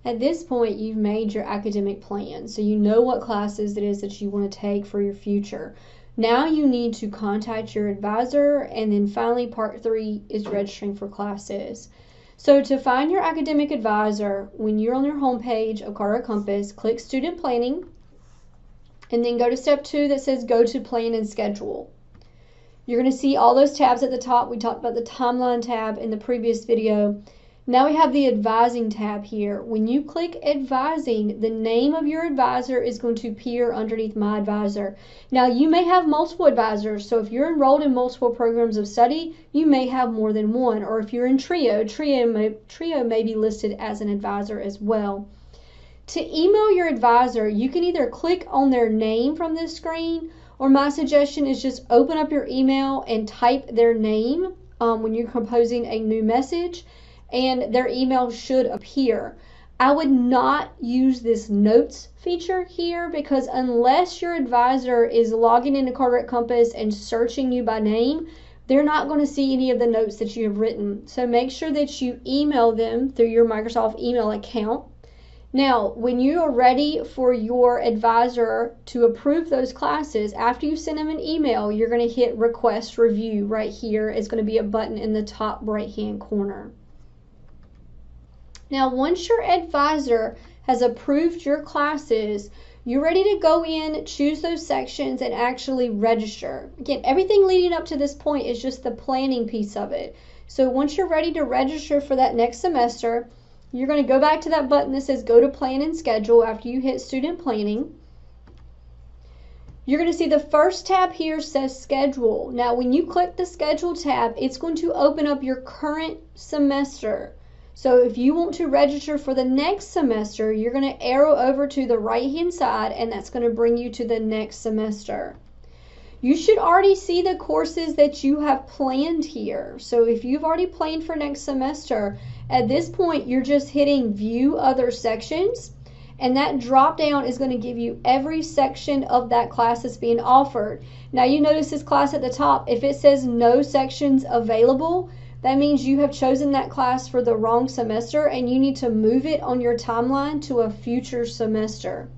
At this point, you've made your academic plan, so you know what classes it is that you want to take for your future. Now you need to contact your advisor, and then finally part 3 is registering for classes. So to find your academic advisor, when you're on your homepage of Carteret Compass, click Student Planning, and then go to step 2 that says Go to Plan and Schedule. You're going to see all those tabs at the top. We talked about the timeline tab in the previous video. Now we have the advising tab here. When you click advising, the name of your advisor is going to appear underneath my advisor. Now you may have multiple advisors, so if you're enrolled in multiple programs of study, you may have more than one, or if you're in Trio may be listed as an advisor as well. To email your advisor, you can either click on their name from this screen, or my suggestion is just open up your email and type their name when you're composing a new message, and their email should appear. I would not use this notes feature here, because unless your advisor is logging into Carteret Compass and searching you by name, they're not going to see any of the notes that you have written. So make sure that you email them through your Microsoft email account. Now, when you are ready for your advisor to approve those classes, after you send them an email, you're going to hit Request Review right here. It's going to be a button in the top right-hand corner. Now, once your advisor has approved your classes, you're ready to go in, choose those sections, and actually register. Again, everything leading up to this point is just the planning piece of it. So once you're ready to register for that next semester, you're going to go back to that button that says Go to Plan and Schedule after you hit Student Planning. You're going to see the first tab here says Schedule. Now, when you click the Schedule tab, it's going to open up your current semester. So if you want to register for the next semester, you're going to arrow over to the right-hand side, and that's going to bring you to the next semester. You should already see the courses that you have planned here. So if you've already planned for next semester, at this point, you're just hitting View Other Sections, and that drop down is going to give you every section of that class that's being offered. Now you notice this class at the top, if it says no sections available, that means you have chosen that class for the wrong semester, and you need to move it on your timeline to a future semester.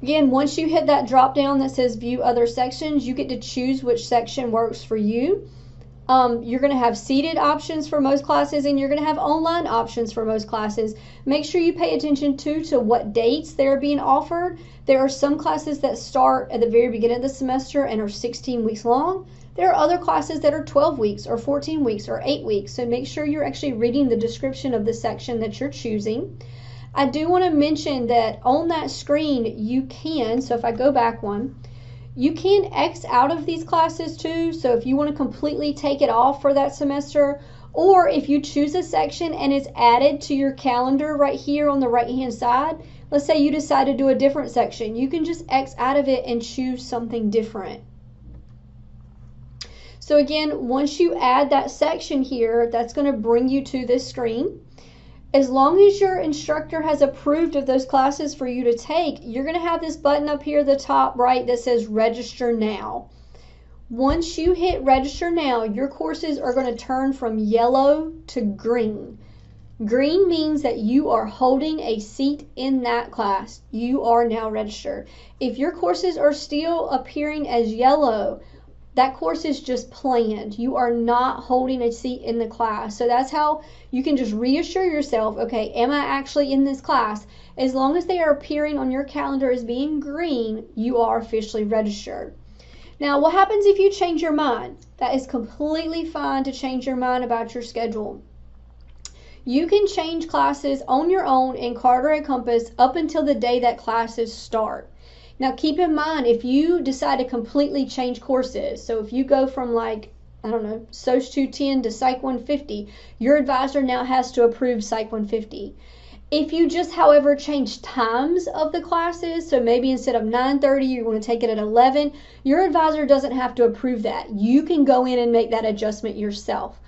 Again, once you hit that drop down that says View Other Sections, you get to choose which section works for you. You're going to have seated options for most classes, and you're going to have online options for most classes. Make sure you pay attention to what dates they're being offered. There are some classes that start at the very beginning of the semester and are 16 weeks long. There are other classes that are 12 weeks or 14 weeks or 8 weeks, so make sure you're actually reading the description of the section that you're choosing. I do want to mention that on that screen you can, so if I go back one, you can X out of these classes too, so if you want to completely take it off for that semester, or if you choose a section and it's added to your calendar right here on the right hand side, let's say you decide to do a different section, you can just X out of it and choose something different. So again, once you add that section here, that's going to bring you to this screen. As long as your instructor has approved of those classes for you to take, you're going to have this button up here at the top right that says Register Now. Once you hit Register Now, your courses are going to turn from yellow to green. Green means that you are holding a seat in that class. You are now registered. If your courses are still appearing as yellow, that course is just planned. You are not holding a seat in the class. So that's how you can just reassure yourself, okay, am I actually in this class? As long as they are appearing on your calendar as being green, you are officially registered. Now, what happens if you change your mind? That is completely fine to change your mind about your schedule. You can change classes on your own in Carteret Compass up until the day that classes start. Now keep in mind, if you decide to completely change courses, so if you go from like, I don't know, Soc 210 to Psych 150, your advisor now has to approve Psych 150. If you just, however, change times of the classes, so maybe instead of 9:30, you want to take it at 11, your advisor doesn't have to approve that. You can go in and make that adjustment yourself.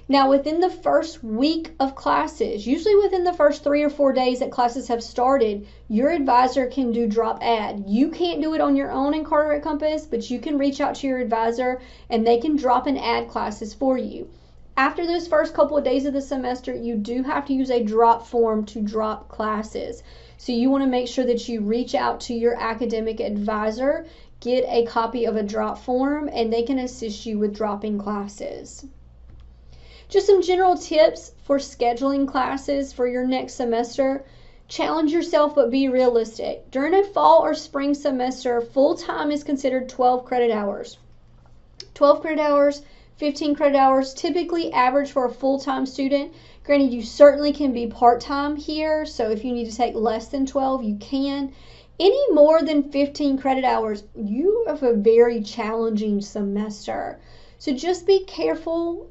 Now, within the first week of classes, usually within the first 3 or 4 days that classes have started, your advisor can do drop add. You can't do it on your own in Carteret Compass, but you can reach out to your advisor and they can drop and add classes for you. After those first couple of days of the semester, you do have to use a drop form to drop classes. So you want to make sure that you reach out to your academic advisor, get a copy of a drop form, and they can assist you with dropping classes. Just some general tips for scheduling classes for your next semester. Challenge yourself, but be realistic. During a fall or spring semester, full-time is considered 12 credit hours. 12 credit hours, 15 credit hours, typically average for a full-time student. Granted, you certainly can be part-time here, so if you need to take less than 12, you can. Any more than 15 credit hours, you have a very challenging semester. So just be careful.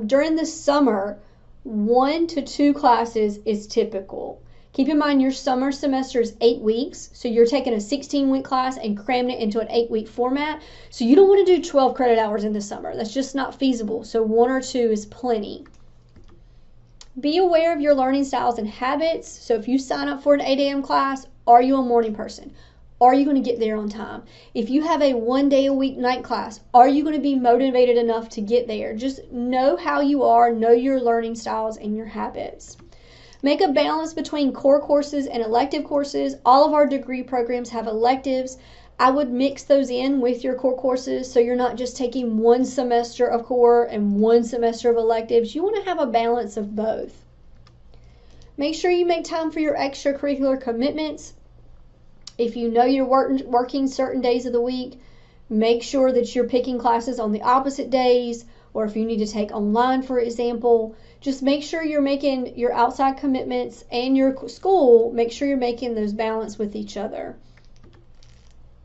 During the summer, 1 to 2 classes is typical. Keep in mind your summer semester is 8 weeks, so you're taking a 16-week class and cramming it into an 8-week format. So you don't want to do 12 credit hours in the summer. That's just not feasible. So 1 or 2 is plenty. Be aware of your learning styles and habits. So if you sign up for an 8 a.m. class, are you a morning person? Are you going to get there on time? If you have a 1 day a week night class, are you going to be motivated enough to get there? Just know how you are, know your learning styles and your habits. Make a balance between core courses and elective courses. All of our degree programs have electives. I would mix those in with your core courses so you're not just taking 1 semester of core and 1 semester of electives. You want to have a balance of both. Make sure you make time for your extracurricular commitments. If you know you're working certain days of the week, make sure that you're picking classes on the opposite days, or if you need to take online, for example, just make sure you're making your outside commitments and your school, make sure you're making those balance with each other.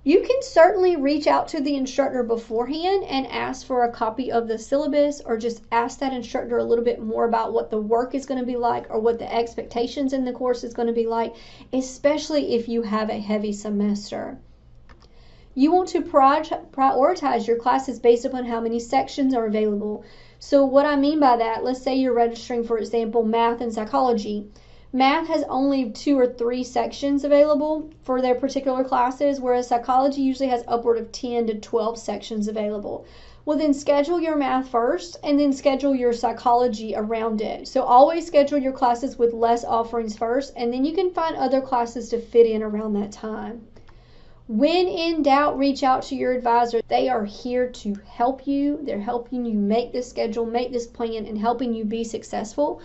You can certainly reach out to the instructor beforehand and ask for a copy of the syllabus, or just ask that instructor a little bit more about what the work is going to be like or what the expectations in the course is going to be like, especially if you have a heavy semester. You want to prioritize your classes based upon how many sections are available. So what I mean by that, let's say you're registering, for example, math and psychology. Math has only 2 or 3 sections available for their particular classes, whereas psychology usually has upward of 10 to 12 sections available. Well, then schedule your math first and then schedule your psychology around it. So always schedule your classes with less offerings first, and then you can find other classes to fit in around that time. When in doubt, reach out to your advisor. They are here to help you. They're helping you make this schedule, make this plan, and helping you be successful.